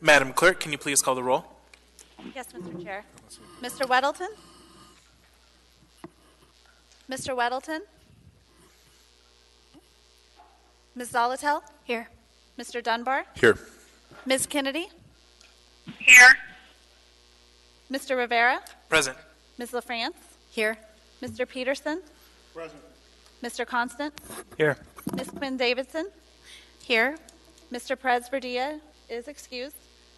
Madam Clerk, can you please call the roll? Yes, Mr. Chair. Mr. Weddleton? Mr. Weddleton? Ms. Zolotel? Here. Mr. Dunbar? Here. Ms. Kennedy? Here. Mr. Rivera? Present. Ms. LaFrance? Here. Mr. Peterson? Present. Mr. Constant? Here. Ms. Quinn Davidson? Here. Mr. Perez Verdilla is excused.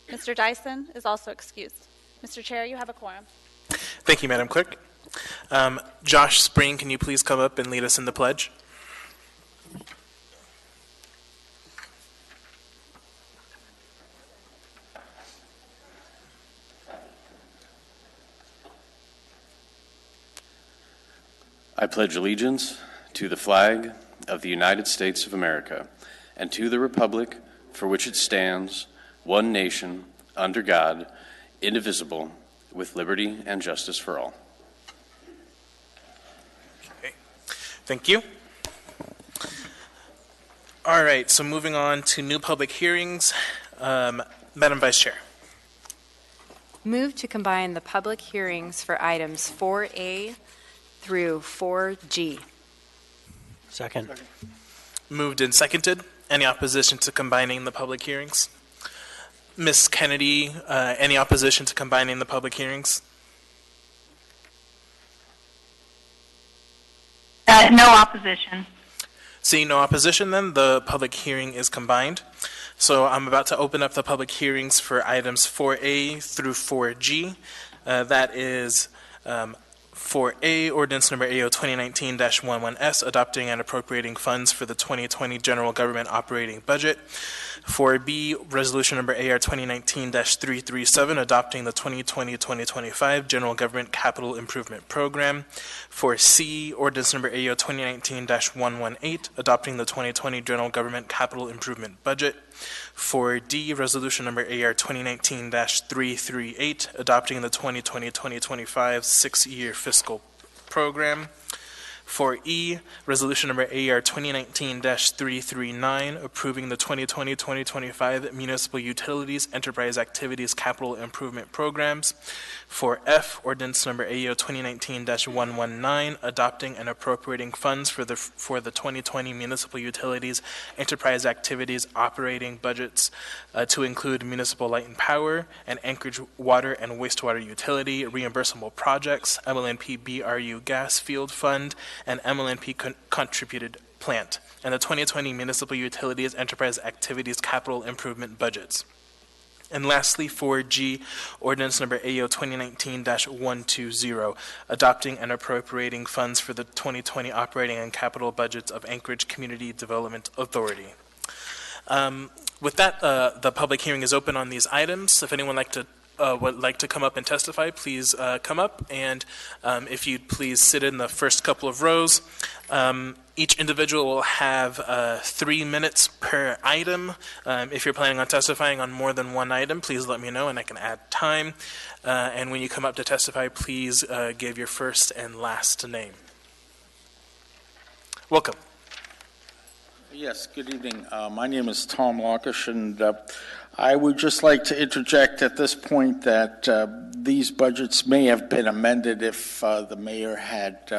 Mr. Dyson is also excused. Mr. Chair, you have a quorum. Thank you, Madam Clerk. Josh Spring, can you please come up and lead us in the pledge? I pledge allegiance to the flag of the United States of America and to the republic for which it stands, one nation, under God, indivisible, with liberty and justice for all. Okay. Thank you. All right, so moving on to new public hearings. Madam Vice Chair. Move to combine the public hearings for items 4A through 4G. Second. Moved and seconded. Any opposition to combining the public hearings? Ms. Kennedy, any opposition to combining the public hearings? No opposition. Seeing no opposition, then the public hearing is combined. So I'm about to open up the public hearings for items 4A through 4G. That is 4A, ordinance number AO 2019-11S, adopting and appropriating funds for the 2020 general government operating budget. 4B, resolution number AR 2019-337, adopting the 2020-2025 general government capital improvement program. 4C, ordinance number AO 2019-118, adopting the 2020 general government capital improvement budget. 4D, resolution number AR 2019-338, adopting the 2020-2025 six-year fiscal program. 4E, resolution number AR 2019-339, approving the 2020-2025 municipal utilities enterprise activities capital improvement programs. 4F, ordinance number AO 2019-119, adopting and appropriating funds for the 2020 municipal utilities enterprise activities operating budgets to include municipal light and power and Anchorage water and wastewater utility reimbursable projects, MLNP BRU gas field fund, and MLNP contributed plant, and the 2020 municipal utilities enterprise activities capital improvement budgets. And lastly, 4G, ordinance number AO 2019-120, adopting and appropriating funds for the 2020 operating and capital budgets of Anchorage Community Development Authority. With that, the public hearing is open on these items. If anyone would like to come up and testify, please come up, and if you'd please sit in the first couple of rows. Each individual will have 3 minutes per item. If you're planning on testifying on more than one item, please let me know and I can add time. And when you come up to testify, please give your first and last name. Welcome. Yes, good evening. My name is Tom Lockish, and I would just like to interject at this point that these budgets may have been amended if the mayor had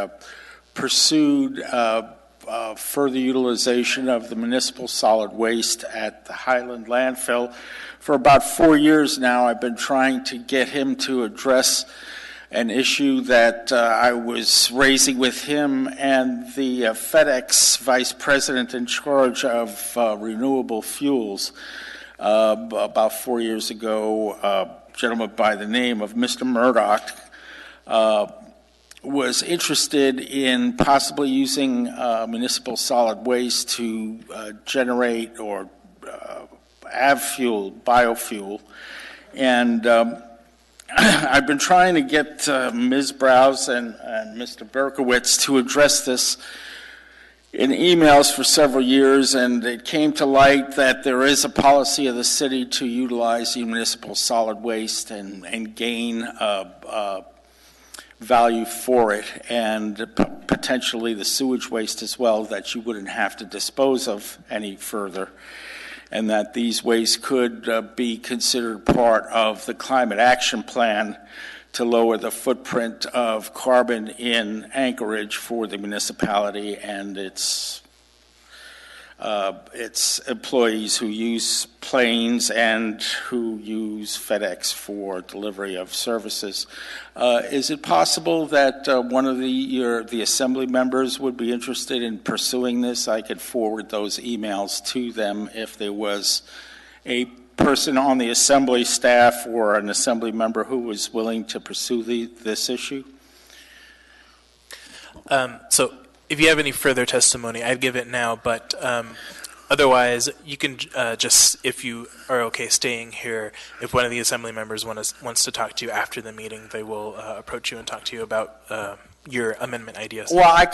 pursued further utilization of the municipal solid waste at the Highland landfill. For about 4 years now, I've been trying to get him to address an issue that I was raising with him and the FedEx vice president in charge of renewable fuels. About 4 years ago, a gentleman by the name of Mr. Murdoch was interested in possibly using municipal solid waste to generate or have fuel, biofuel. And I've been trying to get Ms. Browse and Mr. Berkowitz to address this in emails for several years, and it came to light that there is a policy of the city to utilize the municipal solid waste and gain value for it, and potentially the sewage waste as well, that you wouldn't have to dispose of any further. and that these wastes could be considered part of the climate action plan to lower the footprint of carbon in Anchorage for the municipality and its employees who use planes and who use FedEx for delivery of services. Is it possible that one of the assembly members would be interested in pursuing this? I could forward those emails to them if there was a person on the assembly staff or an assembly member who was willing to pursue this issue. So if you have any further testimony, I'd give it now, but otherwise, you can just, if you are okay staying here, if one of the assembly members wants to talk to you after the meeting, they will approach you and talk to you about your amendment ideas. Well, I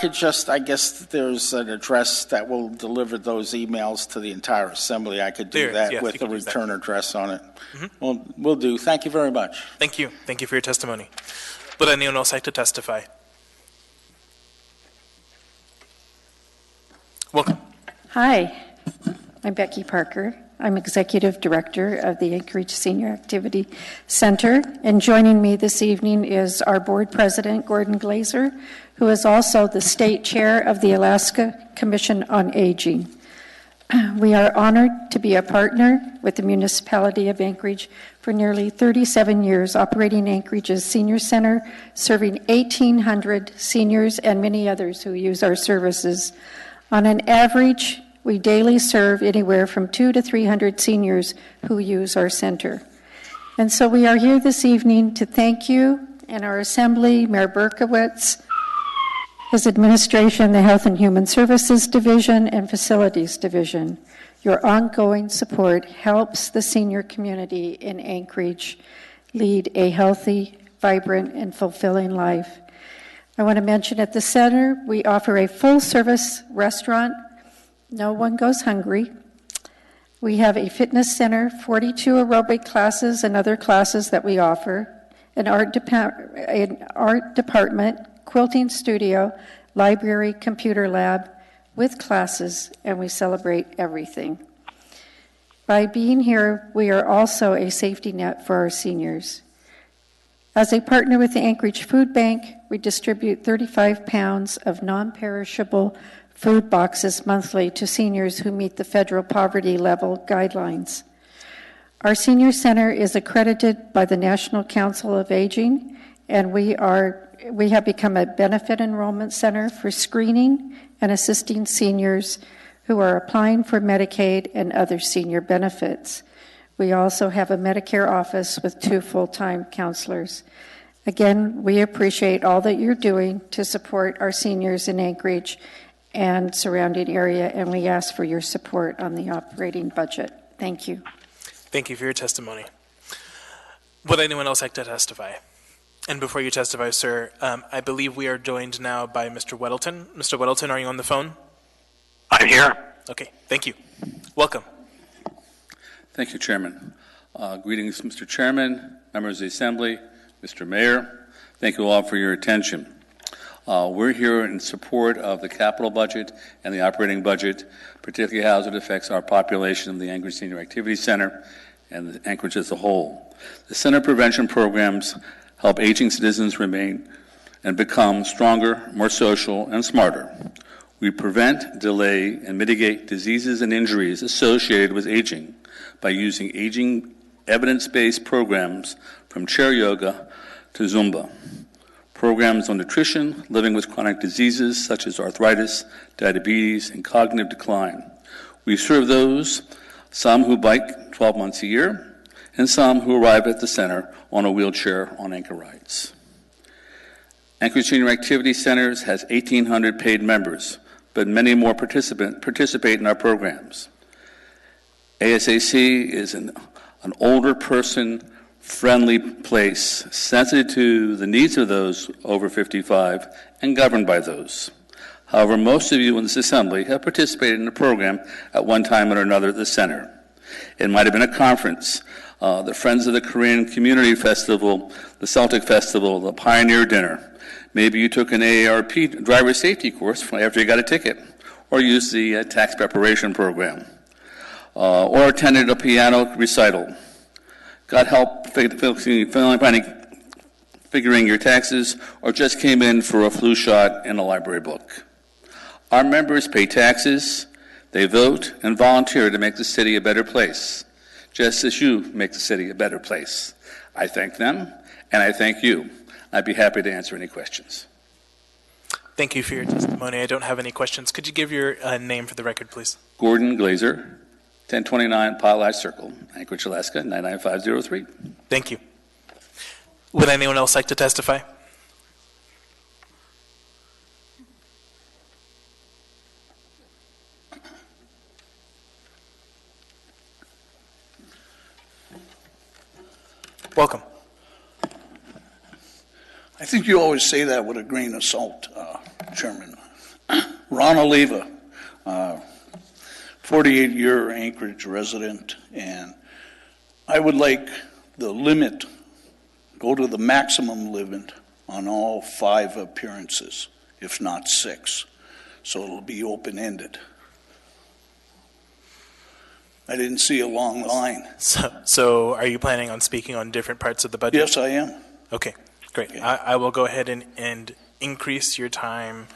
guess there's an address that will deliver those emails to the entire assembly. I could do that with a return address on it. Mm-hmm. Well, we'll do. Thank you very much. Thank you. Thank you for your testimony. Would anyone else like to testify? Welcome. Hi, I'm Becky Parker. I'm Executive Director of the Anchorage Senior Activity Center, and joining me this evening is our Board President, Gordon Glazer, who is also the State Chair of the Alaska Commission on Aging. We are honored to be a partner with the municipality of Anchorage for nearly 37 years, operating Anchorage's Senior Center, serving 1,800 seniors and many others who use our services. On an average, we daily serve anywhere from 200 to 300 seniors who use our center. And so we are here this evening to thank you and our Assembly, Mayor Berkowitz, his administration, the Health and Human Services Division, and Facilities Division. Your ongoing support helps the senior community in Anchorage lead a healthy, vibrant, and fulfilling life. I want to mention at the center, we offer a full-service restaurant. No one goes hungry. We have a fitness center, 42 aerobic classes and other classes that we offer, an art department, quilting studio, library, computer lab with classes, and we celebrate everything. By being here, we are also a safety net for our seniors. As a partner with the Anchorage Food Bank, we distribute 35 pounds of non-perishable food boxes monthly to seniors who meet the federal poverty level guidelines. Our senior center is accredited by the National Council of Aging, and we have become a benefit enrollment center for screening and assisting seniors who are applying for Medicaid and other senior benefits. We also have a Medicare office with 2 full-time counselors. Again, we appreciate all that you're doing to support our seniors in Anchorage and surrounding area, and we ask for your support on the operating budget. Thank you. Thank you for your testimony. Would anyone else like to testify? And before you testify, sir, I believe we are joined now by Mr. Weddleton. Mr. Weddleton, are you on the phone? I'm here. Okay, thank you. Welcome. Thank you, Chairman. Greetings, Mr. Chairman, members of the Assembly, Mr. Mayor. Thank you all for your attention. We're here in support of the capital budget and the operating budget, particularly how it affects our population of the Anchorage Senior Activity Center and the Anchorage as a whole. The center prevention programs help aging citizens remain and become stronger, more social, and smarter. We prevent, delay, and mitigate diseases and injuries associated with aging by using aging evidence-based programs from chair yoga to Zumba. Programs on nutrition, living with chronic diseases such as arthritis, diabetes, and cognitive decline. We serve those, some who bike 12 months a year, and some who arrive at the center on a wheelchair on anchor rides. Anchorage Senior Activity Centers has 1,800 paid members, but many more participate in our programs. ASAC is an older person friendly place, sensitive to the needs of those over 55 and governed by those. However, most of you in this assembly have participated in a program at one time or another at the center. It might have been a conference, the Friends of the Korean Community Festival, the Celtic Festival, the Pioneer Dinner. Maybe you took an AARP driver safety course after you got a ticket, or used the tax preparation program. or attended a piano recital. Got help figuring your taxes, or just came in for a flu shot and a library book. Our members pay taxes, they vote, and volunteer to make the city a better place, just as you make the city a better place. I thank them, and I thank you. I'd be happy to answer any questions. Thank you for your testimony. I don't have any questions. Could you give your name for the record, please? Gordon Glazer, 1029 Potlatch Circle, Anchorage, Alaska, 99503. Thank you. Would anyone else like to testify? Welcome. I think you always say that with a grain of salt, Chairman. Ron Oliva, 48-year Anchorage resident, and I would like the limit, go to the maximum limit on all 5 appearances, if not 6, so it'll be open-ended. I didn't see a long line. So are you planning on speaking on different parts of the budget? Yes, I am. Okay, great. Okay. I will go ahead and increase your time.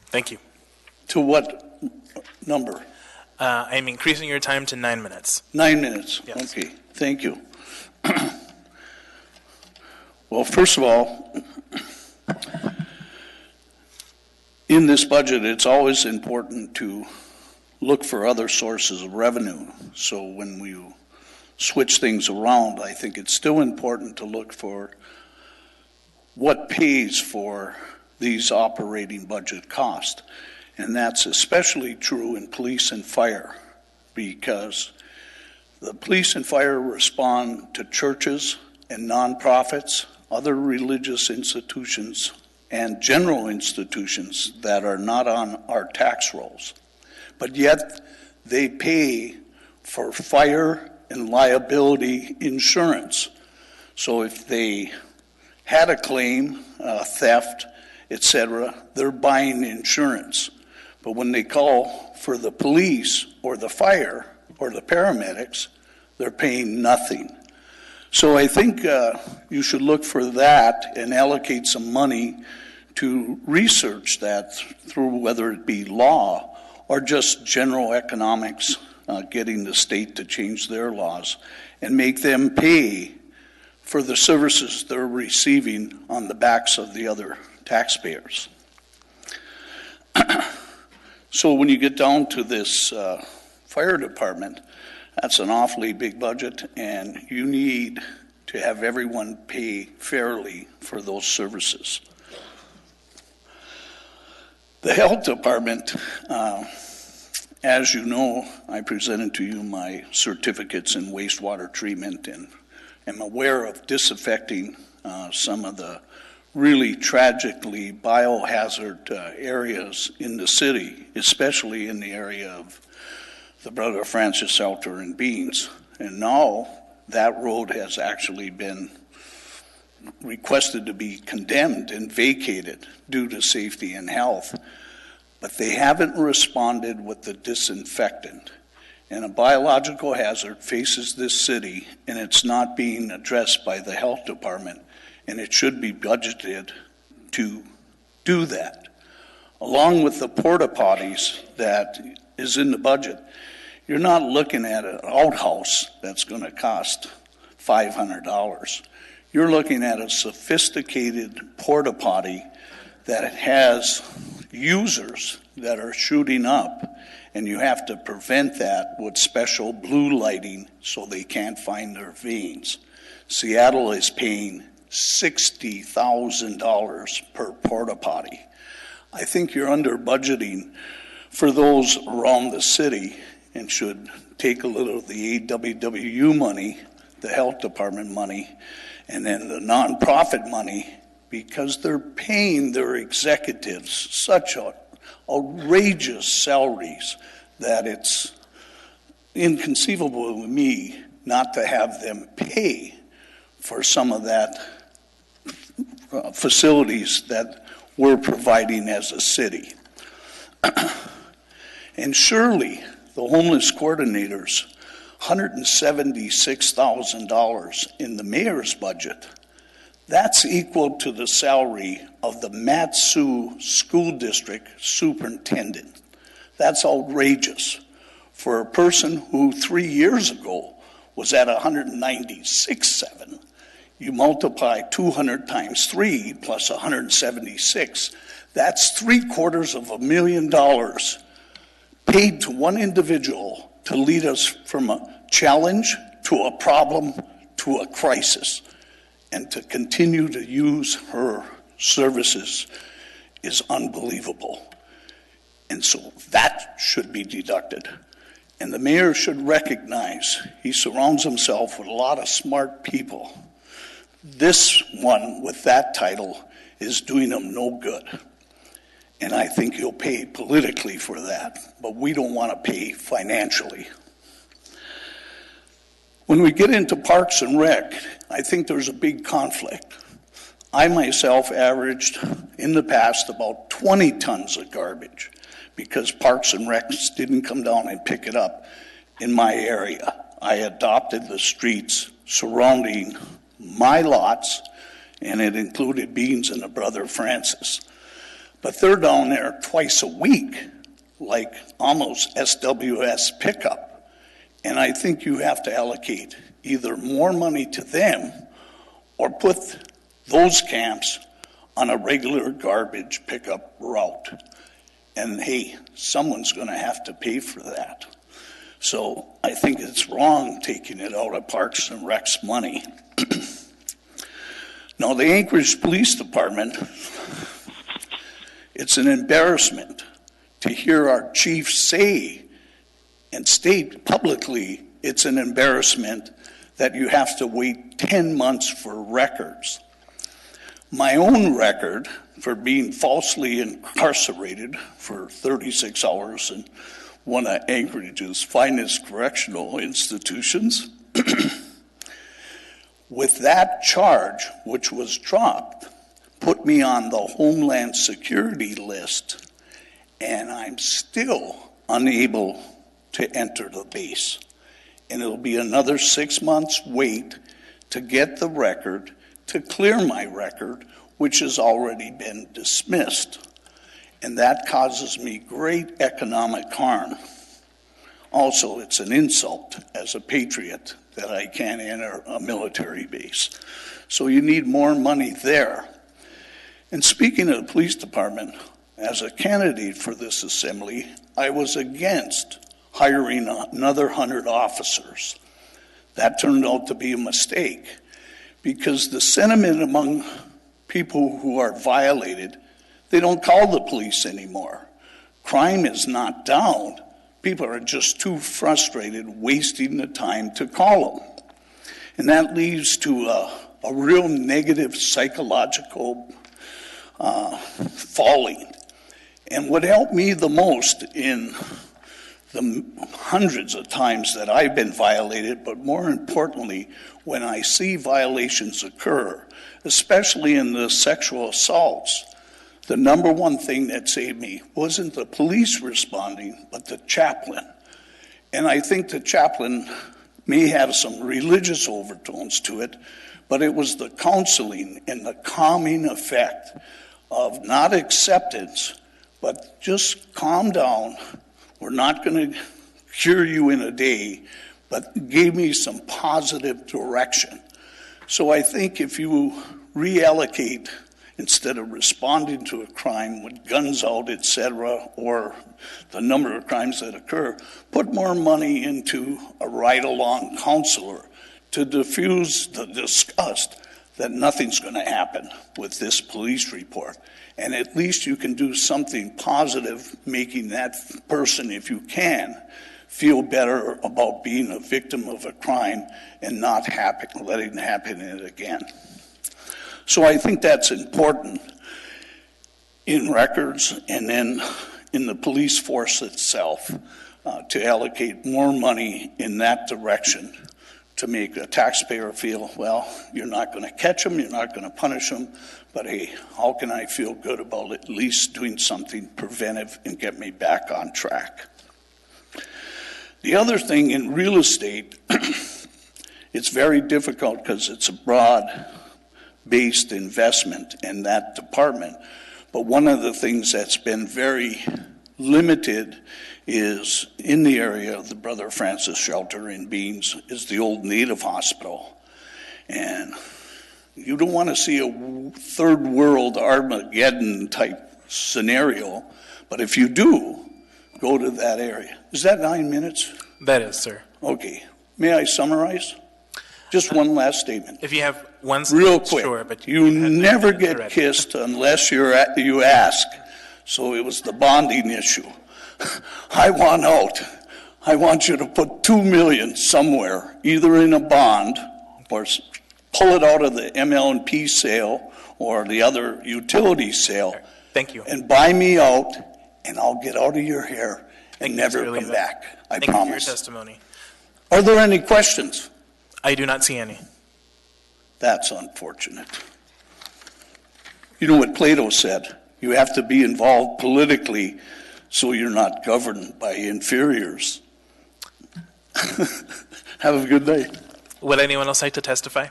Thank you. To what number? I'm increasing your time to 9 minutes. 9 minutes. Yes. Okay, thank you. Well, first of all, in this budget, it's always important to look for other sources of revenue. So when we switch things around, I think it's still important to look for what pays for these operating budget costs. And that's especially true in police and fire, because the police and fire respond to churches and nonprofits, other religious institutions, and general institutions that are not on our tax rolls. But yet they pay for fire and liability insurance. So if they had a claim, theft, etc., they're buying insurance. But when they call for the police or the fire or the paramedics, they're paying nothing. So I think you should look for that and allocate some money to research that through whether it be law or just general economics, getting the state to change their laws and make them pay for the services they're receiving on the backs of the other taxpayers. So when you get down to this fire department, that's an awfully big budget, and you need to have everyone pay fairly for those services. The health department, as you know, I presented to you my certificates in wastewater treatment and am aware of disinfecting some of the really tragically biohazard areas in the city, especially in the area of the Brother Francis Salter and Beans. And now that road has actually been requested to be condemned and vacated due to safety and health. But they haven't responded with the disinfectant. And a biological hazard faces this city, and it's not being addressed by the health department, and it should be budgeted to do that. Along with the porta potties that is in the budget, you're not looking at an outhouse that's going to cost $500. You're looking at a sophisticated porta potty that has users that are shooting up, and you have to prevent that with special blue lighting so they can't find their veins. Seattle is paying $60,000 per porta potty. I think you're under budgeting for those around the city and should take a little of the AWWU money, the health department money, and then the nonprofit money, because they're paying their executives such outrageous salaries that it's inconceivable to me not to have them pay for some of that facilities that we're providing as a city. And surely the homeless coordinators, $176,000 in the mayor's budget. That's equal to the salary of the Mat-Su School District superintendent. That's outrageous. For a person who 3 years ago was at $196,700, you multiply 200 times 3 plus 176, that's $750,000 paid to one individual to lead us from a challenge to a problem to a crisis. And to continue to use her services is unbelievable. And so that should be deducted. And the mayor should recognize he surrounds himself with a lot of smart people. This one with that title is doing him no good. And I think he'll pay politically for that, but we don't want to pay financially. When we get into Parks and Rec, I think there's a big conflict. I myself averaged in the past about 20 tons of garbage because Parks and Recs didn't come down and pick it up in my area. I adopted the streets surrounding my lots, and it included Beans and a brother Francis. But they're down there twice a week, like almost SWS pickup. And I think you have to allocate either more money to them or put those camps on a regular garbage pickup route. And hey, someone's going to have to pay for that. So I think it's wrong taking it out of Parks and Rec's money. Now, the Anchorage Police Department, it's an embarrassment to hear our chief say and state publicly it's an embarrassment that you have to wait 10 months for records. My own record for being falsely incarcerated for 36 hours in one of Anchorage's finest correctional institutions, with that charge, which was dropped, put me on the Homeland Security list, and I'm still unable to enter the base. And it'll be another 6 months wait to get the record, to clear my record, which has already been dismissed. And that causes me great economic harm. Also, it's an insult as a patriot that I can't enter a military base. So you need more money there. And speaking of the police department, as a candidate for this assembly, I was against hiring another 100 officers. That turned out to be a mistake because the sentiment among people who are violated, they don't call the police anymore. Crime is not down. People are just too frustrated wasting the time to call them. And that leads to a real negative psychological falling. And what helped me the most in the hundreds of times that I've been violated, but more importantly, when I see violations occur, especially in the sexual assaults, the number one thing that saved me wasn't the police responding, but the chaplain. And I think the chaplain may have some religious overtones to it, but it was the counseling and the calming effect of not acceptance, but just calm down. We're not going to cure you in a day, but gave me some positive direction. So I think if you reallocate, instead of responding to a crime with guns out, etc., or the number of crimes that occur, put more money into a ride-along counselor to diffuse the disgust that nothing's going to happen with this police report. And at least you can do something positive, making that person, if you can, feel better about being a victim of a crime and not letting it happen again. So I think that's important in records and then in the police force itself to allocate more money in that direction to make a taxpayer feel, well, you're not going to catch them, you're not going to punish them, but hey, how can I feel good about at least doing something preventive and get me back on track? The other thing in real estate, it's very difficult because it's a broad-based investment in that department. But one of the things that's been very limited is in the area of the Brother Francis Shelter in Beans is the old Native Hospital. And you don't want to see a third world Armageddon type scenario, but if you do, go to that area. Is that 9 minutes? That is, sir. Okay. May I summarize? Just one last statement. If you have one Real quick. sure, but You never already. get kissed unless you ask. So it was the bonding issue. I want out. I want you to put $2 million somewhere, either in a bond or pull it out of the ML&P sale or the other utility sale. Thank you. And buy me out, and I'll get out of your hair and never Mr. come Oliva. back. I Thank you for your promise. testimony. Are there any questions? I do not see any. That's unfortunate. You know what Plato said? You have to be involved politically so you're not governed by inferiors. Have a good day. Would anyone else like to testify?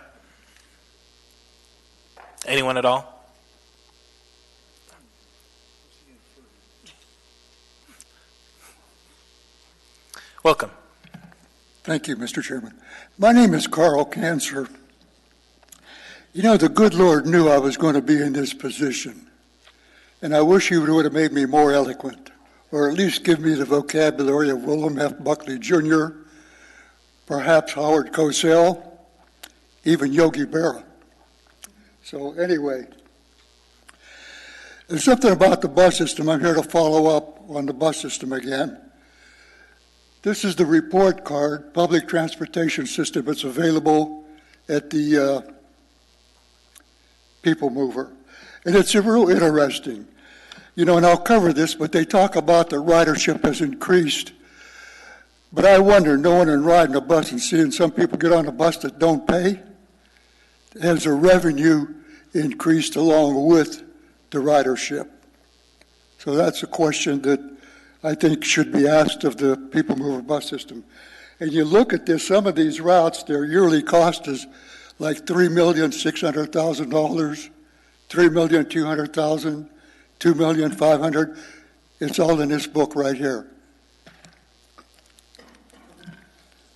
Anyone at all? Welcome. Thank you, Mr. Chairman. My name is Carl Cancer. You know, the good Lord knew I was going to be in this position, and I wish he would have made me more eloquent, or at least give me the vocabulary of William F. Buckley Jr., perhaps Howard Cosell, even Yogi Berra. So anyway, there's something about the bus system. I'm here to follow up on the bus system again. This is the report card, public transportation system. It's available at the People Mover. And it's real interesting. You know, and I'll cover this, but they talk about the ridership has increased. But I wonder, knowing and riding a bus and seeing some people get on a bus that don't pay, has the revenue increased along with the ridership? So that's a question that I think should be asked of the People Mover bus system. And you look at this, some of these routes, their yearly cost is like $3,600,000, $3,200,000, $2,500,000. It's all in this book right here.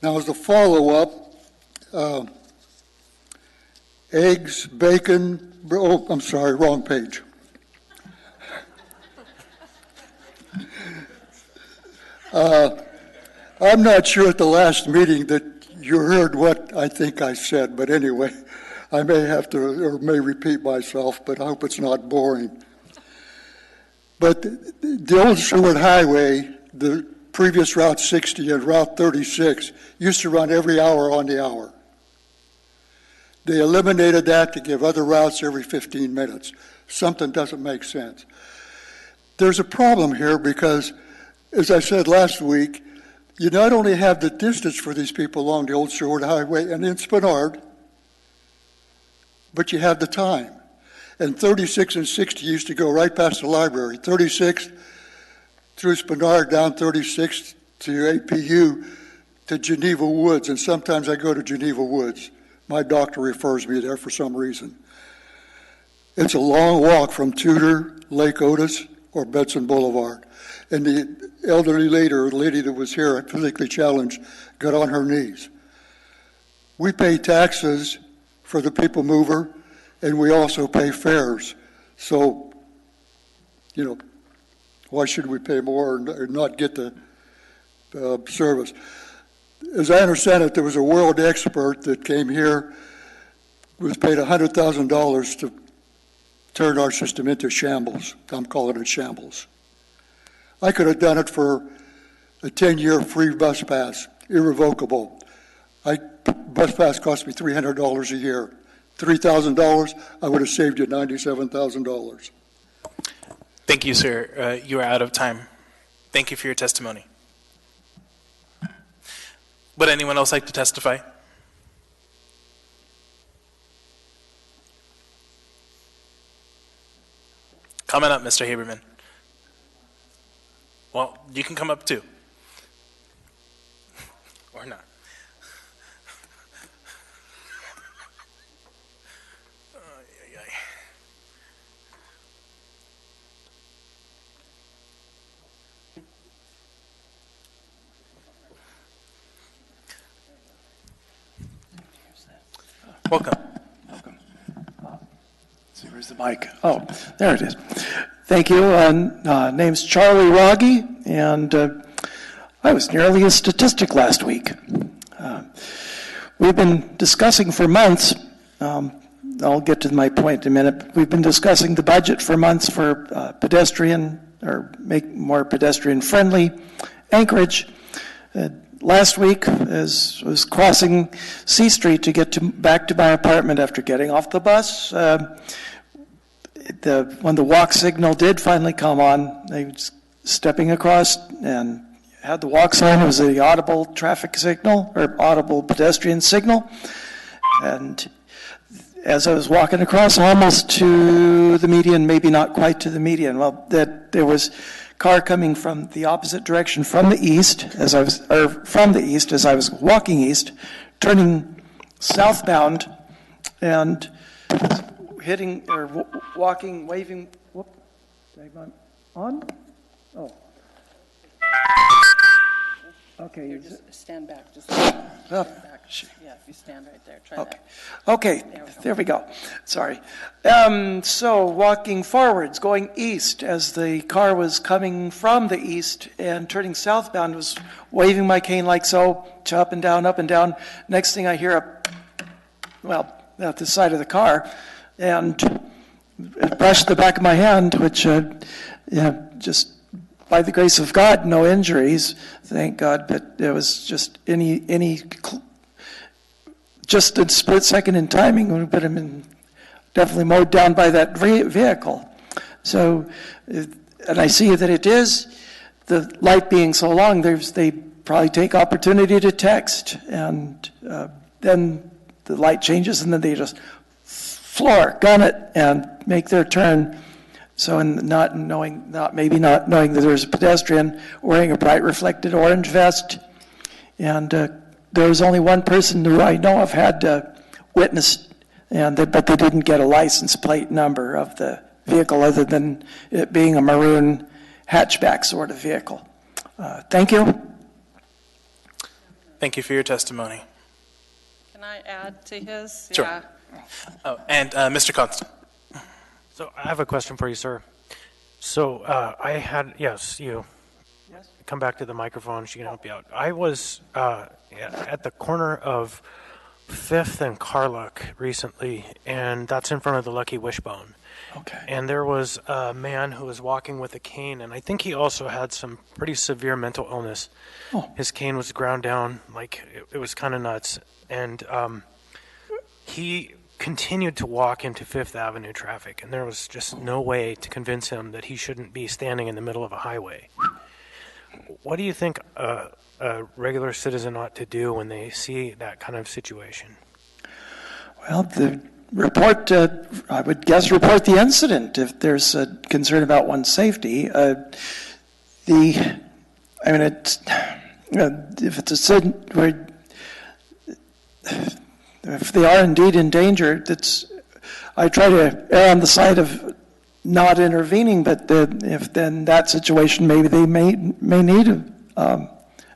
Now, as a follow-up, eggs, bacon, oh, I'm sorry, wrong page. I'm not sure at the last meeting that you heard what I think I said, but anyway, I may have to, or may repeat myself, but I hope it's not boring. But the old Seward Highway, the previous Route 60 and Route 36, used to run every hour on the hour. They eliminated that to give other routes every 15 minutes. Something doesn't make sense. There's a problem here because, as I said last week, you not only have the distance for these people along the old Seward Highway and in Spenard, but you have the time. And 36 and 60 used to go right past the library. 36 through Spenard, down 36 to APU to Geneva Woods, and sometimes I go to Geneva Woods. My doctor refers me there for some reason. It's a long walk from Tudor, Lake Otis, or Benson Boulevard. And the elderly lady that was here, physically challenged, got on her knees. We pay taxes for the People Mover, and we also pay fares. So, you know, why should we pay more or not get the service? As I understand it, there was a world expert that came here, was paid $100,000 to turn our system into shambles. I'm calling it shambles. I could have done it for a 10-year free bus pass, irrevocable. Bus pass cost me $300 a year. $3,000, I would have saved you $97,000. Thank you, sir. You are out of time. Thank you for your testimony. Would anyone else like to testify? Comment up, Mr. Haberman. Well, you can come up too. Or not. Ay, ay, ay. Welcome. See, where's the mic? Oh, there it is. Thank you. Name's Charlie Rogge, and I was nearly a statistic last week. We've been discussing for months, I'll get to my point in a minute, we've been discussing the budget for months for pedestrian, or make more pedestrian-friendly Anchorage. Last week, as I was crossing C Street to get back to my apartment after getting off the bus, when the walk signal did finally come on, I was stepping across and had the walk sign. It was the audible traffic signal, or audible pedestrian signal. And as I was walking across, almost to the median, maybe not quite to the median, well, there was car coming from the opposite direction from the east as I was walking east, turning southbound, and hitting or walking, waving. Whoop, on? Oh. Okay. Here, just stand back. Just stand back. Yeah, if you stand right there, try okay. that. Okay, there we go. Sorry. So walking forwards, going east, as the car was coming from the east and turning southbound, was waving my cane like so, up and down, up and down. Next thing I hear at the side of the car, and it brushed the back of my hand, which, just by the grace of God, no injuries, thank God, but it was just just a split second in timing would have been definitely mowed down by that vehicle. So, and I see that it is, the light being so long, they probably take opportunity to text, and then the light changes, and then they just gun it and make their turn. So, and not knowing that there's a pedestrian wearing a bright reflected orange vest, and there was only one person who I know of had witnessed, but they didn't get a license plate number of the vehicle other than it being a maroon hatchback sort of vehicle. Thank you. Thank you for your testimony. Can I add to his? Sure. Yeah. Oh, and Mr. Constant. So I have a question for you, sir. So you. Yes. Come back to the microphone. She can help you out. I was at the corner of 5th and Carluck recently, and that's in front of the Lucky Wishbone. Okay. And there was a man who was walking with a cane, and I think he also had some pretty severe mental illness. Oh. His cane was ground down, like it was kind of nuts. And he continued to walk into Fifth Avenue traffic, and there was just no way to convince him that he shouldn't be standing in the middle of a highway. What do you think a regular citizen ought to do when they see that kind of situation? Well, report the incident if there's a concern about one's safety. If they are indeed in danger, I try to err on the side of not intervening, but if then that situation, maybe they may need an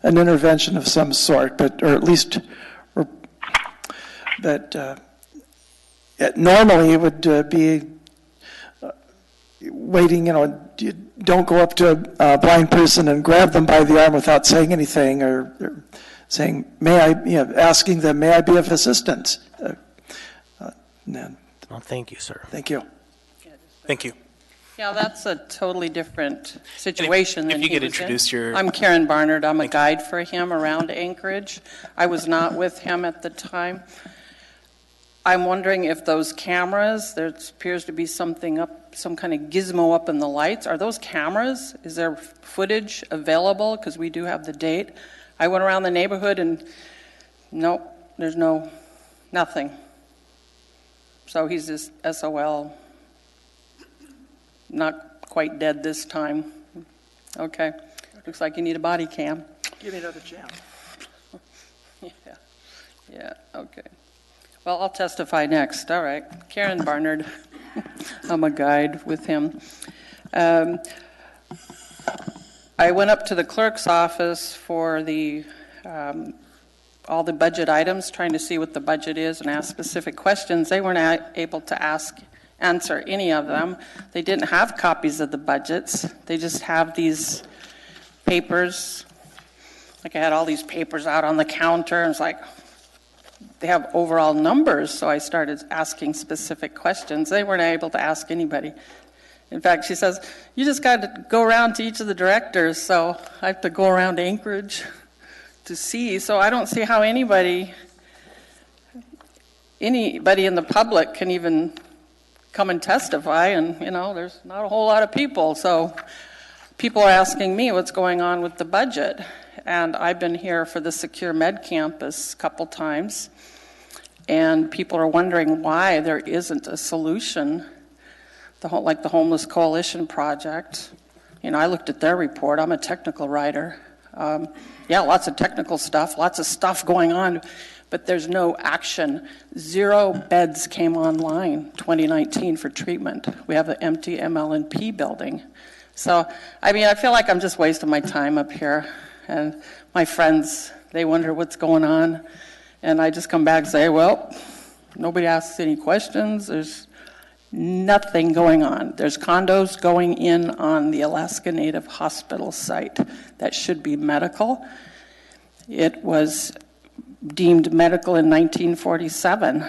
intervention of some sort, normally it would be waiting, you don't go up to a blind person and grab them by the arm without saying anything, or saying, asking them, may I be of assistance? Well, thank you, sir. Thank you. Thank you. Yeah, that's a totally different situation than if you he could was introduce in. your... I'm Karen Barnard. I'm a guide for him around Anchorage. I was not with him at the time. I'm wondering if those cameras, there appears to be something up, some kind of gizmo up in the lights. Are those cameras? Is there footage available? Because we do have the date. I went around the neighborhood and nope, there's nothing. So he's just SOL. Not quite dead this time. Okay. Looks like you need a body cam. Give me another chance. Yeah, okay. Well, I'll testify next. All right. Karen Barnard. I'm a guide with him. I went up to the clerk's office for the all the budget items, trying to see what the budget is and ask specific questions. They weren't able to answer any of them. They didn't have copies of the budgets. They just have these papers. Like I had all these papers out on the counter, and it's like, they have overall numbers, so I started asking specific questions. They weren't able to ask anybody. In fact, she says, you just got to go around to each of the directors, so I have to go around Anchorage to see. So I don't see how anybody in the public can even come and testify, and, there's not a whole lot of people. So people are asking me what's going on with the budget. And I've been here for the Secure Med Campus a couple times, and people are wondering why there isn't a solution, like the Homeless Coalition Project. I looked at their report. I'm a technical writer. Lots of technical stuff, lots of stuff going on, but there's no action. 0 beds came online 2019 for treatment. We have an empty ML&P building. So, I feel like I'm just wasting my time up here. And my friends, they wonder what's going on. And I just come back and say, well, nobody asks any questions. There's nothing going on. There's condos going in on the Alaska Native Hospital site that should be medical. It was deemed medical in 1947.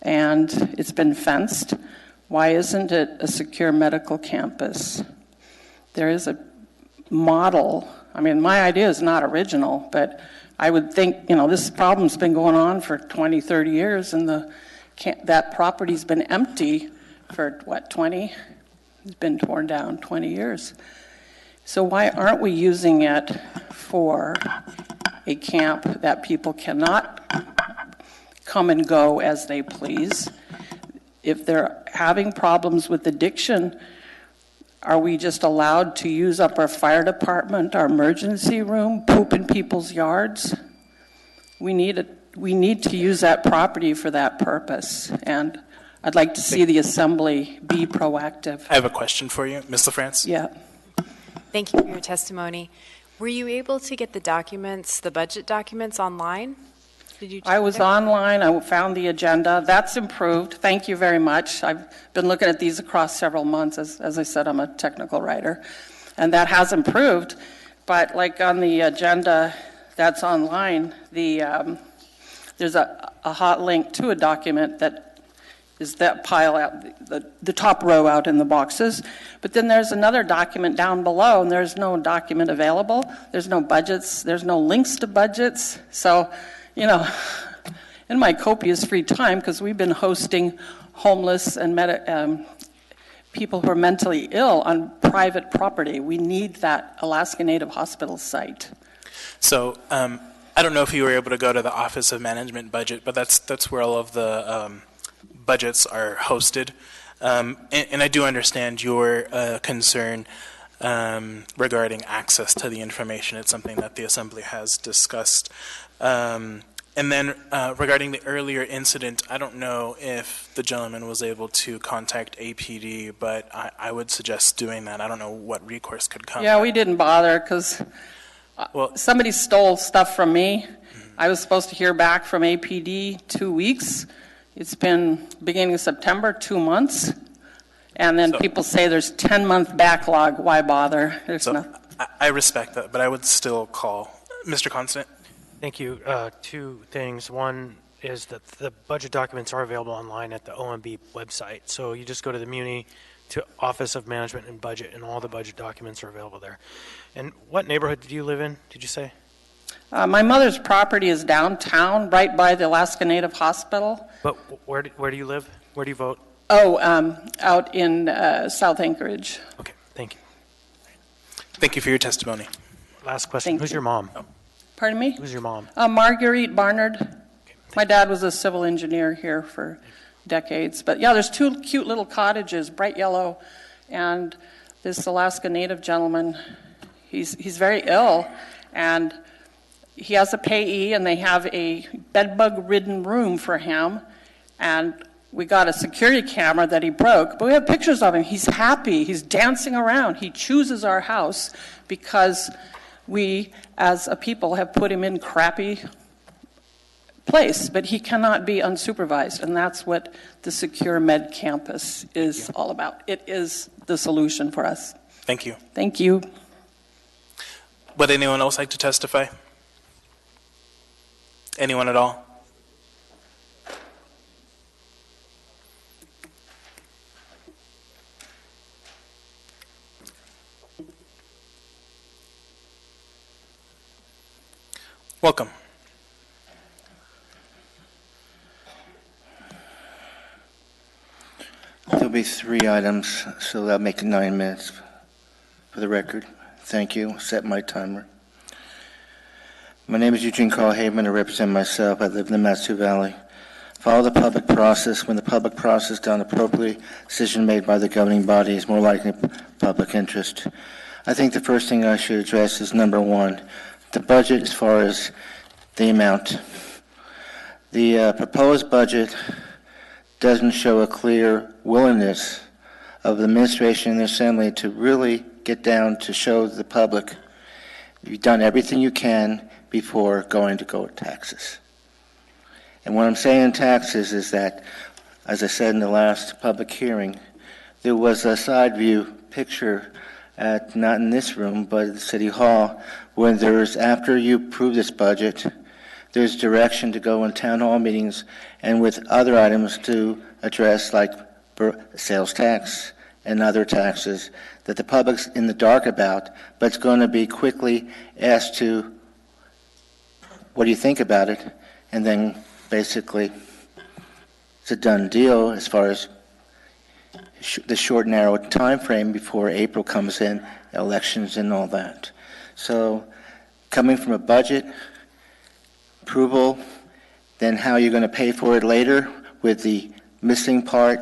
And it's been fenced. Why isn't it a secure medical campus? There is a model. My idea is not original, but I would think, this problem's been going on for 20, 30 years, and that property's been empty for, 20? It's been torn down 20 years. So why aren't we using it for a camp that people cannot come and go as they please? If they're having problems with addiction, are we just allowed to use up our fire department, our emergency room, poop in people's yards? We need to use that property for that purpose, and I'd like to see the assembly be proactive. I have a question for you, Ms. LaFrance. Yeah. Thank you for your testimony. Were you able to get the documents, the budget documents, online? Did you? I was online. I found the agenda. That's improved. Thank you very much. I've been looking at these across several months. As I said, I'm a technical writer, and that has improved. But like on the agenda that's online, there's a hot link to a document that is that pile out, the top row out in the boxes. But then there's another document down below, and there's no document available. There's no budgets. There's no links to budgets. So, in my copious free time, because we've been hosting homeless and people who are mentally ill on private property, we need that Alaska Native Hospital site. So I don't know if you were able to go to the Office of Management Budget, but that's where all of the budgets are hosted. And I do understand your concern regarding access to the information. It's something that the Assembly has discussed. And then regarding the earlier incident, I don't know if the gentleman was able to contact APD, but I would suggest doing that. I don't know what recourse could come. Yeah, we didn't bother because somebody stole stuff from me. I was supposed to hear back from APD 2 weeks. It's been beginning of September, 2 months. And then people say there's 10-month backlog. Why bother? I respect that, but I would still call. Mr. Constant? Thank you. 2 things. One is that the budget documents are available online at the OMB website. So you just go to the Muni, to Office of Management and Budget, and all the budget documents are available there. And what neighborhood do you live in, did you say? My mother's property is downtown, right by the Alaska Native Hospital. But where do you live? Where do you vote? Oh, out in South Anchorage. Okay, thank you. Thank you for your testimony. Last question. Who's your mom? Pardon me? Who's your mom? Marguerite Barnard. My dad was a civil engineer here for decades. But yeah, there's 2 cute little cottages, bright yellow. And this Alaska Native gentleman, he's very ill. And he has a payee, and they have a bedbug-ridden room for him, and we got a security camera that he broke, but we have pictures of him. He's happy. He's dancing around. He chooses our house because we, as a people, have put him in crappy place, but he cannot be unsupervised, and that's what the Secure Med Campus is all about. It is the solution for us. Thank you. Thank you. Would anyone else like to testify? Anyone at all? Welcome. There'll be 3 items, so that'll make it 9 minutes for the record. Thank you. Set my timer. My name is Eugene Carl Haveman. I represent myself. I live in the Mat-Su Valley. Follow the public process. When the public process is done appropriately, decision made by the governing body is more likely public interest. I think the first thing I should address is number 1, the budget as far as the amount. The proposed budget doesn't show a clear willingness of the administration and the assembly to really get down to show the public you've done everything you can before going to go with taxes. And what I'm saying taxes is that, as I said in the last public hearing, there was a side view picture at, not in this room, but at City Hall, where there's, after you approve this budget, there's direction to go in town hall meetings and with other items to address, like sales tax and other taxes that the public's in the dark about, but it's going to be quickly asked to, what do you think about it? And then basically it's a done deal as far as the short, narrow time frame before April comes in, elections and all that. So coming from a budget, approval, then how you're going to pay for it later with the missing part,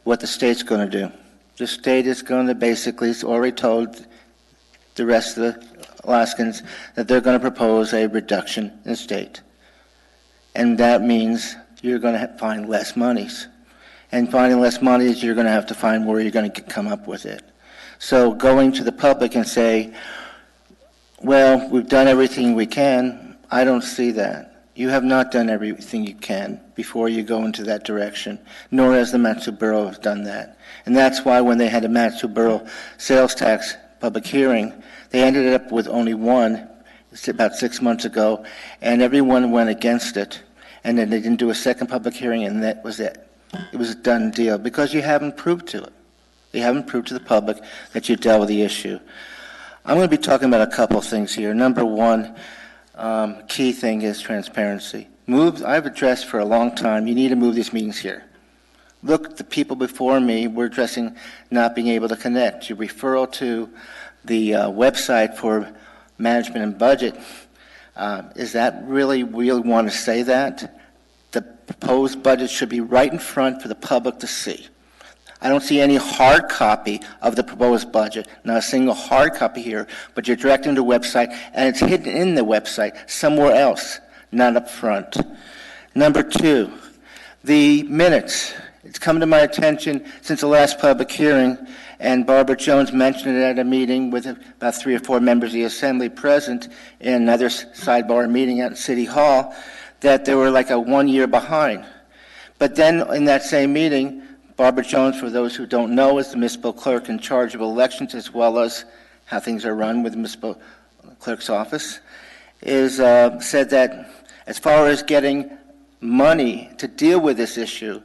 what the state's going to do. The state is going to basically, it's already told the rest of the Alaskans that they're going to propose a reduction in state. And that means you're going to find less monies. And finding less monies, you're going to have to find where you're going to come up with it. So going to the public and say, well, we've done everything we can, I don't see that. You have not done everything you can before you go into that direction, nor has the Mat-Su Borough done that. And that's why when they had a Mat-Su Borough sales tax public hearing, they ended up with only one, it's about 6 months ago, and everyone went against it. And then they didn't do a second public hearing, and that was it. It was a done deal because you haven't proved to it. You haven't proved to the public that you dealt with the issue. I'm going to be talking about a couple things here. Number 1, key thing is transparency. I've addressed for a long time, you need to move these meetings here. Look, the people before me were addressing not being able to connect. Your referral to the website for management and budget, is that really want to say that? The proposed budget should be right in front for the public to see. I don't see any hard copy of the proposed budget, not a single hard copy here, but you're directing to the website, and it's hidden in the website somewhere else, not up front. Number 2, the minutes. It's come to my attention since the last public hearing, and Barbara Jones mentioned it at a meeting with about 3 or 4 members of the Assembly present in another sidebar meeting at City Hall, that they were like a 1 year behind. But then in that same meeting, Barbara Jones, for those who don't know, is the municipal clerk in charge of elections as well as how things are run with the municipal clerk's office, said that as far as getting money to deal with this issue,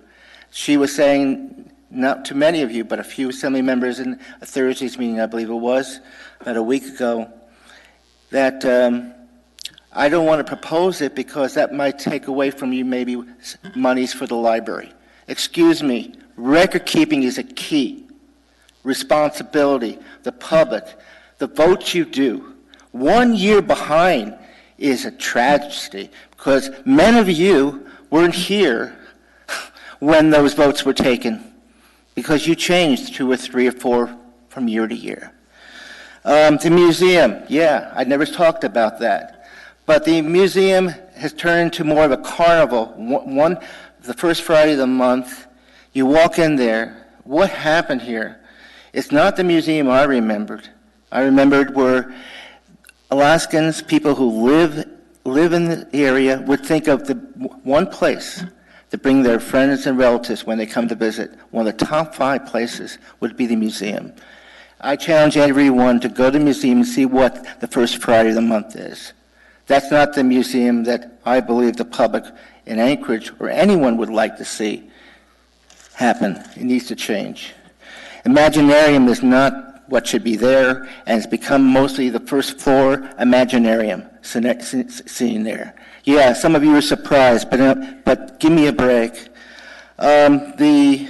she was saying, not to many of you, but a few Assembly members in a Thursday's meeting, I believe it was, about a week ago, that I don't want to propose it because that might take away from you maybe monies for the library. Excuse me, record keeping is a key. Responsibility, the public, the votes you do. 1 year behind is a tragedy because many of you weren't here when those votes were taken because you changed 2 or 3 or 4 from year to year. The museum, yeah, I never talked about that. But the museum has turned into more of a carnival. The first Friday of the month, you walk in there, what happened here? It's not the museum I remembered. I remembered where Alaskans, people who live in the area, would think of the one place to bring their friends and relatives when they come to visit. One of the top 5 places would be the museum. I challenge everyone to go to the museum and see what the first Friday of the month is. That's not the museum that I believe the public in Anchorage or anyone would like to see happen. It needs to change. Imaginarium is not what should be there, and it's become mostly the first floor Imaginarium seen there. Yeah, some of you are surprised, but give me a break. The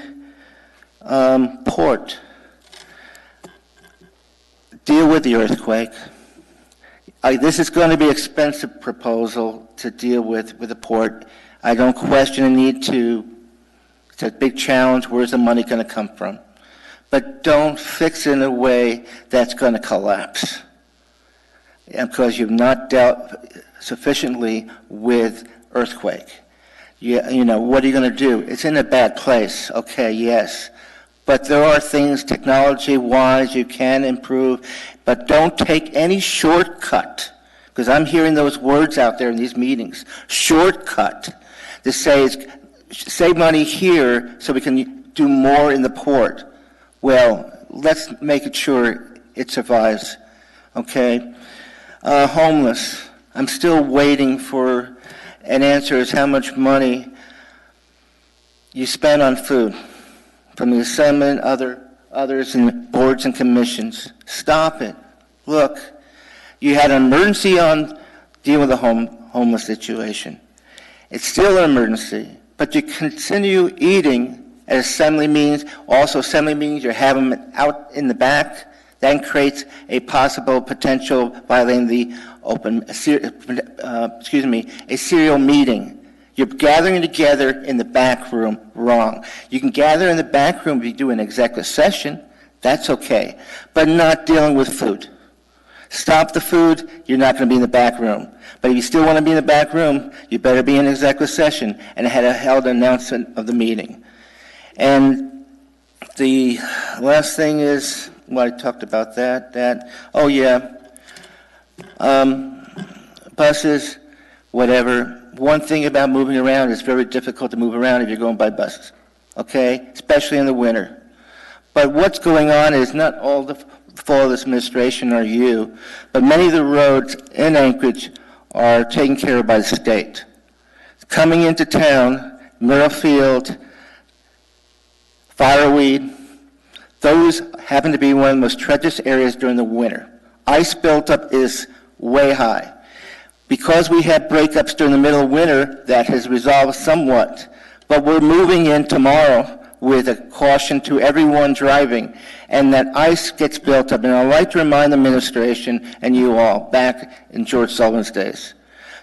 port. Deal with the earthquake. This is going to be an expensive proposal to deal with the port. I don't question the need to. It's a big challenge. Where's the money going to come from? But don't fix it in a way that's going to collapse. Because you've not dealt sufficiently with earthquake. You know, what are you going to do? It's in a bad place. Okay, yes. But there are things technology-wise you can improve, but don't take any shortcut, because I'm hearing those words out there in these meetings, shortcut, to say save money here so we can do more in the port. Well, let's make it sure it survives, okay? Homeless. I'm still waiting for an answer as how much money you spend on food from the Assembly and others and boards and commissions. Stop it. Look, you had an emergency on dealing with the homeless situation. It's still an emergency, but you continue eating at Assembly meetings. Also, Assembly meetings, you have them out in the back. That creates a possible potential violating the a serial meeting. You're gathering together in the back room, wrong. You can gather in the back room if you do an executive session, that's okay, but not dealing with food. Stop the food, you're not going to be in the back room. But if you still want to be in the back room, you better be in executive session and held an announcement of the meeting. And the last thing is, well, I talked about that. Oh yeah, buses, whatever. One thing about moving around, it's very difficult to move around if you're going by buses, okay? Especially in the winter. But what's going on is not all the fault of this administration or you, but many of the roads in Anchorage are taken care of by the state. Coming into town, Merrifield, Fireweed, those happen to be one of the most treacherous areas during the winter. Ice buildup is way high. Because we had breakups during the middle of winter, that has resolved somewhat. But we're moving in tomorrow with a caution to everyone driving, and that ice gets built up. And I'd like to remind the administration and you all, back in George Sullivan's days,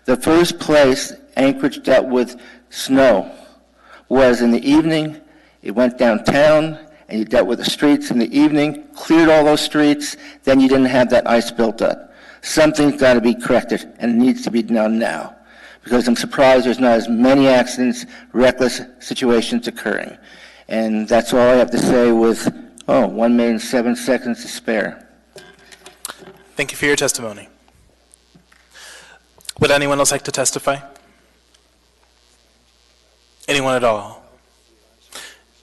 the first place Anchorage dealt with snow was in the evening. It went downtown, and you dealt with the streets in the evening, cleared all those streets, then you didn't have that ice built up. Something's got to be corrected, and it needs to be done now, because I'm surprised there's not as many accidents, reckless situations occurring. And that's all I have to say with, 1 minute and 7 seconds to spare. Thank you for your testimony. Would anyone else like to testify? Anyone at all?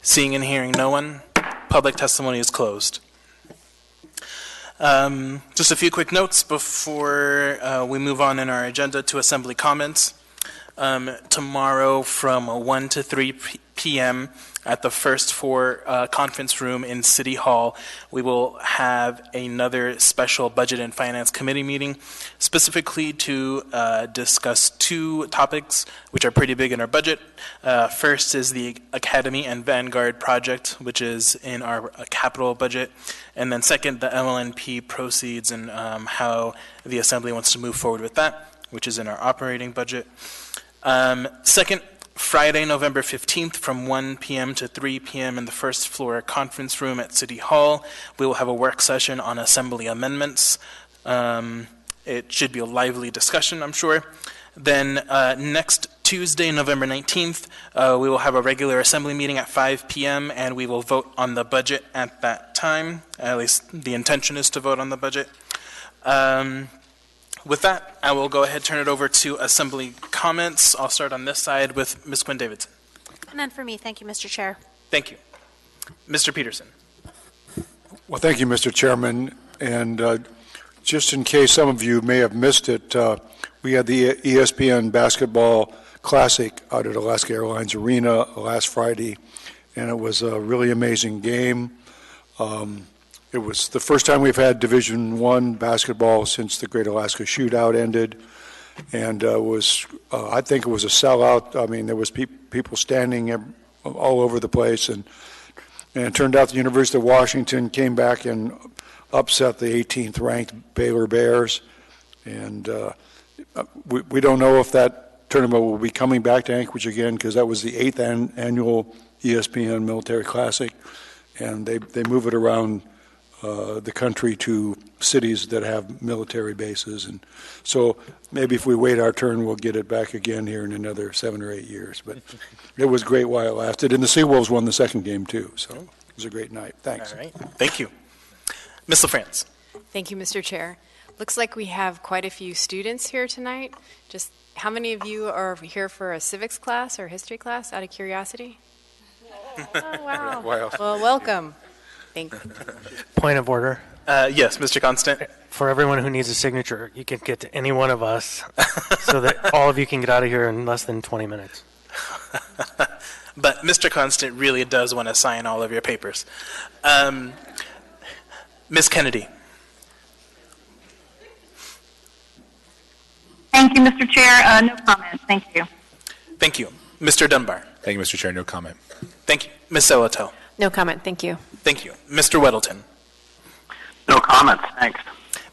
Seeing and hearing no one, public testimony is closed. Just a few quick notes before we move on in our agenda to Assembly comments. Tomorrow from 1 to 3 p.m. at the first floor conference room in City Hall, we will have another special Budget and Finance Committee meeting, specifically to discuss 2 topics which are pretty big in our budget. First is the Academy and Vanguard project, which is in our capital budget. And then second, the LNP proceeds and how the Assembly wants to move forward with that, which is in our operating budget. Second, Friday, November 15th from 1 p.m. to 3 p.m. in the first floor conference room at City Hall, we will have a work session on Assembly amendments. It should be a lively discussion, I'm sure. Then next Tuesday, November 19th, we will have a regular assembly meeting at 5 p.m. and we will vote on the budget at that time. At least the intention is to vote on the budget. With that, I will go ahead and turn it over to assembly comments. I'll start on this side with Ms. Quinn Davidson. None for me. Thank you, Mr. Chair. Thank you. Mr. Peterson. Well, thank you, Mr. Chairman. And just in case some of you may have missed it, we had the ESPN Basketball Classic out at Alaska Airlines Arena last Friday, and it was a really amazing game. It was the first time we've had Division I basketball since the Great Alaska Shootout ended, and I think it was a sellout. I mean, there was people standing all over the place, and it turned out the University of Washington came back and upset the 18th ranked Baylor Bears, and we don't know if that tournament will be coming back to Anchorage again, because that was the 8th annual ESPN Military Classic, and they move it around the country to cities that have military bases. And so maybe if we wait our turn, we'll get it back again here in another 7 or 8 years. But it was great while it lasted. And the Seawolves won the second game, too. So it was a great night. Thanks. All right. Thank you. Ms. LaFrance. Thank you, Mr. Chair. Looks like we have quite a few students here tonight. Just how many of you are here for a civics class or history class, out of curiosity? Oh, wow. Wow. Well, welcome. Thank you. Point of order. Yes, Mr. Constant. For everyone who needs a signature, you can get to any one of us so that all of you can get out of here in less than 20 minutes. But Mr. Constant really does want to sign all of your papers. Ms. Kennedy. Thank you, Mr. Chair. No comment. Thank you. Thank you. Mr. Dunbar. Thank you, Mr. Chair. No comment. Thank you. Ms. Selatel. No comment. Thank you. Thank you. Mr. Weddleton. No comments. Thanks.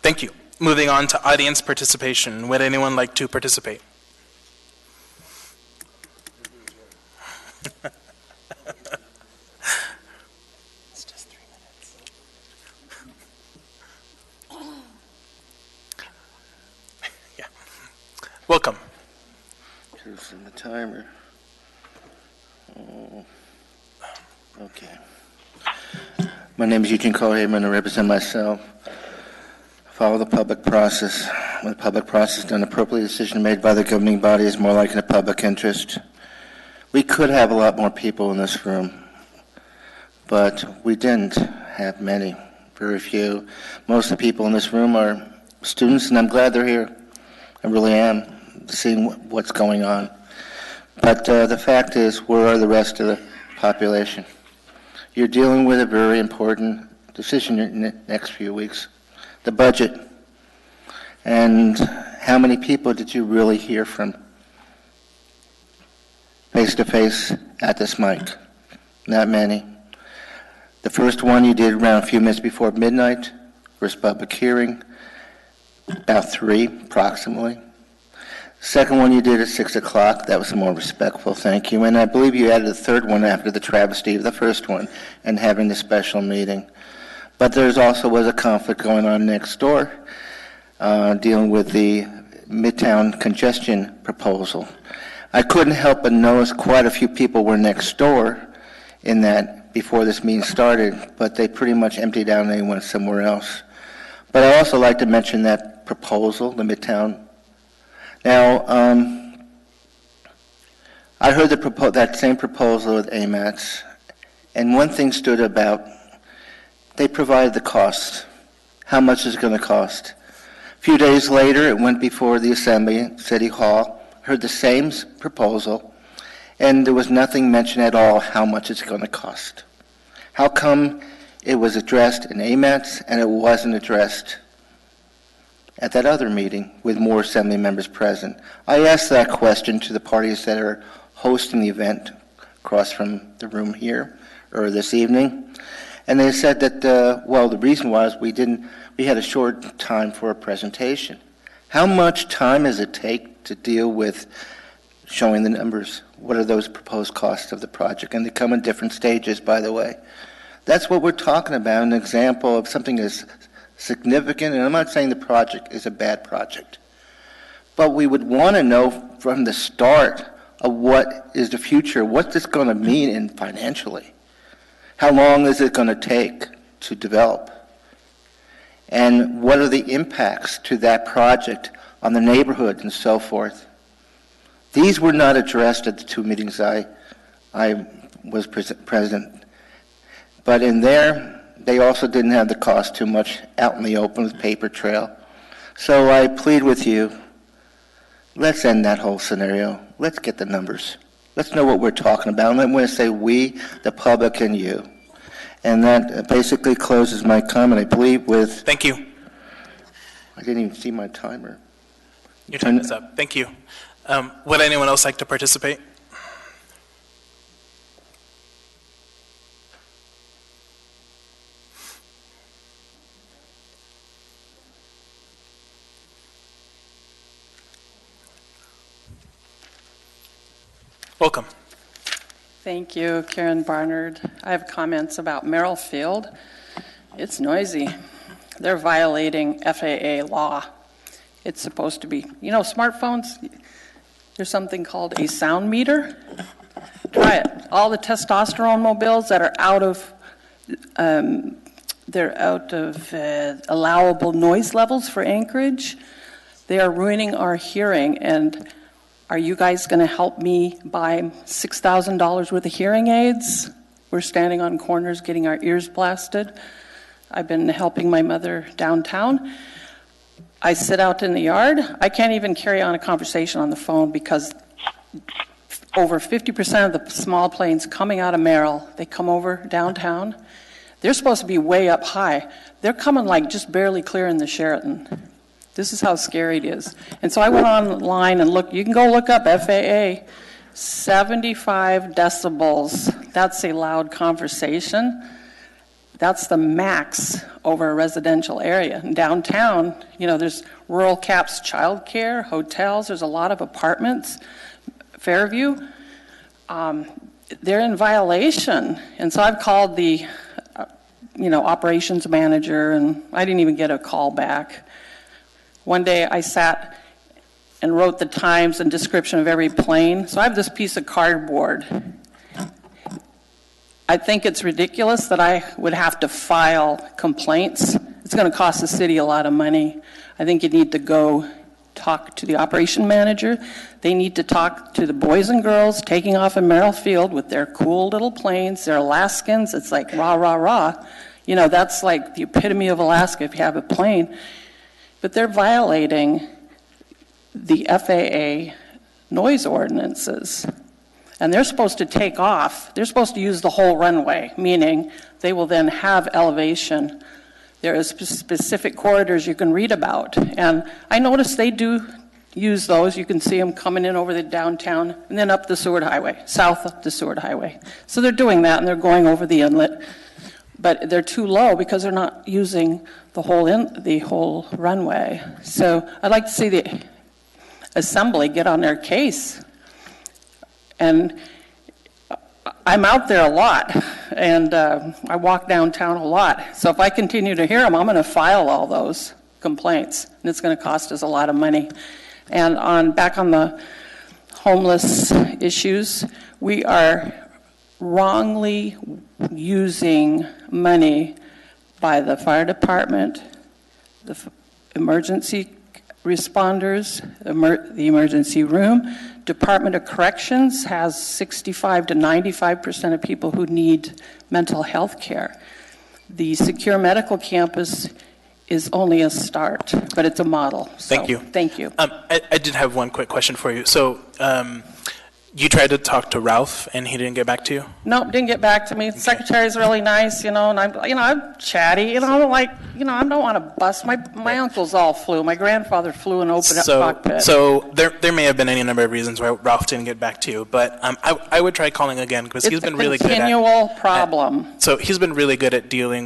Thank you. Moving on to audience participation. Would anyone like to participate? It's just 3 minutes. Yeah. Welcome. Choosing the timer. Oh. Okay. My name is Eugene Colehaven. I represent myself. Follow the public process. When the public process is done appropriately, a decision made by the governing body is more likely in the public interest. We could have a lot more people in this room, but we didn't have many, very few. Most of the people in this room are students, and I'm glad they're here. I really am, seeing what's going on. But the fact is, where are the rest of the population? You're dealing with a very important decision in the next few weeks, the budget. And how many people did you really hear from face-to-face at this mic? Not many. The first one you did around a few minutes before midnight, first public hearing, about 3 approximately. Second one you did at 6 o'clock. That was more respectful, thank you. And I believe you added a third one after the travesty of the first one and having the special meeting. But there's also was a conflict going on next door, dealing with the Midtown congestion proposal. I couldn't help but notice quite a few people were next door in that before this meeting started, but they pretty much emptied out and they went somewhere else. But I also like to mention that proposal, the Midtown. Now, I heard that same proposal with AMATS, and one thing stood about, they provided the cost. How much is it going to cost? A few days later, it went before the Assembly, City Hall, heard the same proposal, and there was nothing mentioned at all how much it's going to cost. How come it was addressed in AMATS and it wasn't addressed at that other meeting with more Assembly members present? I asked that question to the parties that are hosting the event across from the room here, or this evening, and they said that, the reason was we had a short time for a presentation. How much time does it take to deal with showing the numbers? What are those proposed costs of the project? And they come in different stages, by the way. That's what we're talking about, an example of something as significant, and I'm not saying the project is a bad project, but we would want to know from the start of what is the future, what's this going to mean in financially? How long is it going to take to develop? And what are the impacts to that project on the neighborhood and so forth? These were not addressed at the two meetings I was present. But in there, they also didn't have the cost too much out in the open with paper trail. So I plead with you, let's end that whole scenario. Let's get the numbers. Let's know what we're talking about. And I'm going to say we, the public, and you. And that basically closes my comment, I believe, with... Thank you. I didn't even see my timer. Your time is up. Thank you. Would anyone else like to participate? Welcome. Thank you, Karen Barnard. I have comments about Merrill Field. It's noisy. They're violating FAA law. It's supposed to be, smartphones, there's something called a sound meter. Try it. All the testosterone mobiles that are out of allowable noise levels for Anchorage, they are ruining our hearing. And are you guys going to help me buy $6,000 worth of hearing aids? We're standing on corners getting our ears blasted. I've been helping my mother downtown. I sit out in the yard. I can't even carry on a conversation on the phone because over 50% of the small planes coming out of Merrill, they come over downtown. They're supposed to be way up high. They're coming like just barely clearing the Sheraton. This is how scary it is. And so I went online and looked. You can go look up FAA. 75 decibels. That's a loud conversation. That's the max over a residential area. In downtown, there's rural caps childcare, hotels. There's a lot of apartments. Fairview. They're in violation. And so I've called the, operations manager, and I didn't even get a call back. One day I sat and wrote the times and description of every plane. So I have this piece of cardboard. I think it's ridiculous that I would have to file complaints. It's going to cost the city a lot of money. I think you need to go talk to the operation manager. They need to talk to the boys and girls taking off in Merrill Field with their cool little planes, their Alaskans. It's like rah, rah, rah. That's like the epitome of Alaska if you have a plane. But they're violating the FAA noise ordinances. And they're supposed to take off. They're supposed to use the whole runway, meaning they will then have elevation. There are specific corridors you can read about. And I noticed they do use those. You can see them coming in over the downtown and then up the Seward Highway, south of the Seward Highway. So they're doing that, and they're going over the inlet. But they're too low because they're not using the whole runway. So I'd like to see the assembly get on their case. And I'm out there a lot, and I walk downtown a lot. So if I continue to hear them, I'm going to file all those complaints, and it's going to cost us a lot of money. And back on the homeless issues, we are wrongly using money by the fire department, the emergency responders, the emergency room. Department of Corrections has 65 to 95% of people who need mental health care. The secure medical campus is only a start, but it's a model. Thank you. Thank you. I did have one quick question for you. So you tried to talk to Ralph, and he didn't get back to you? Nope, didn't get back to me. The secretary's really nice, and I'm chatty, I don't want to bust. My uncles all flew. My grandfather flew an open cockpit. So there may have been any number of reasons why Ralph didn't get back to you, but I would try calling again because he's been really good at. It's a continual problem. So he's been really good at dealing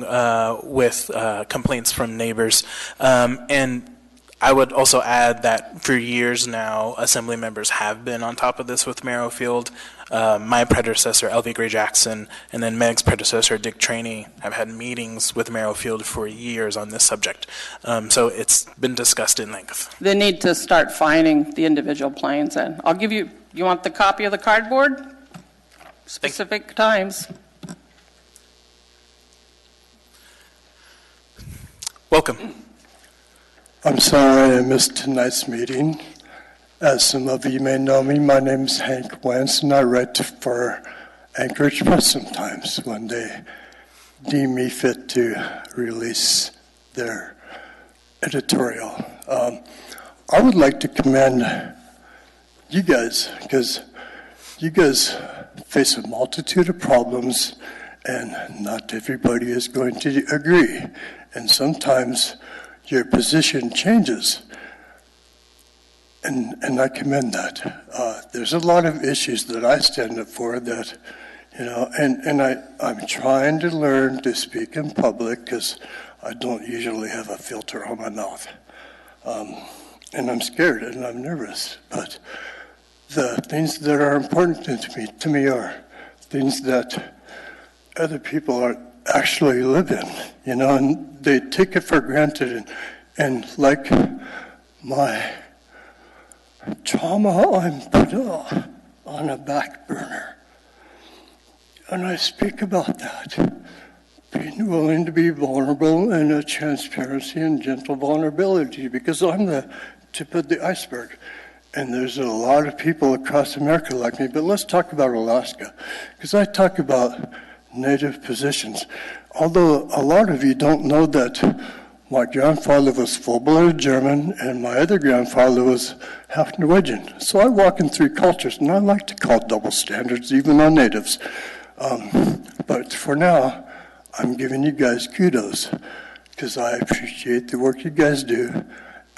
with complaints from neighbors, and I would also add that for years now, Assembly members have been on top of this with Merrifield. My predecessor, L.V. Gray Jackson, and then Meg's predecessor, Dick Traney, have had meetings with Merrifield for years on this subject. So it's been discussed in length. They need to start fining the individual planes, and I'll give you, you want the copy of the cardboard? Specific times. Welcome. I'm sorry I missed tonight's meeting. As some of you may know me, my name is Hank Wentz, and I write for Anchorage Press sometimes when they deem me fit to release their editorial. I would like to commend you guys, because you guys face a multitude of problems, and not everybody is going to agree. And sometimes your position changes. And I commend that. There's a lot of issues that I stand up for that, you know, and I'm trying to learn to speak in public because I don't usually have a filter on my mouth. And I'm scared and I'm nervous, but the things that are important to me are things that other people are actually live in, you know, and they take it for granted. And like my trauma, I'm put on a back burner. And I speak about that, being willing to be vulnerable and a transparency and gentle vulnerability, because I'm the tip of the iceberg. And there's a lot of people across America like me, but let's talk about Alaska, because I talk about Native positions. Although a lot of you don't know that my grandfather was full-blooded German and my other grandfather was half Norwegian. So I walk in three cultures, and I like to call double standards even on natives. But for now, I'm giving you guys kudos because I appreciate the work you guys do,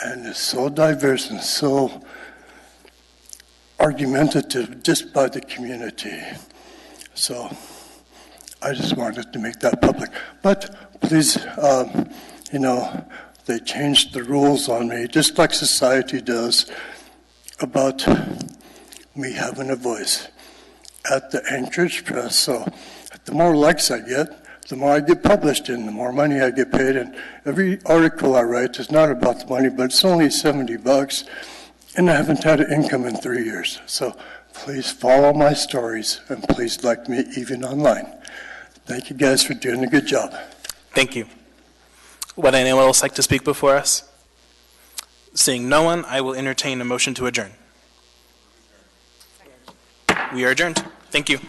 and it's so diverse and so argumentative just by the community. So I just wanted to make that public. But please, you know, they changed the rules on me, just like society does, about me having a voice at the Anchorage Press. So the more likes I get, the more I get published in, the more money I get paid. And every article I write is not about the money, but it's only $70, and I haven't had an income in 3 years. So please follow my stories, and please like me even online. Thank you guys for doing a good job. Thank you. Would anyone else like to speak before us? Seeing no one, I will entertain a motion to adjourn. We are adjourned. Thank you.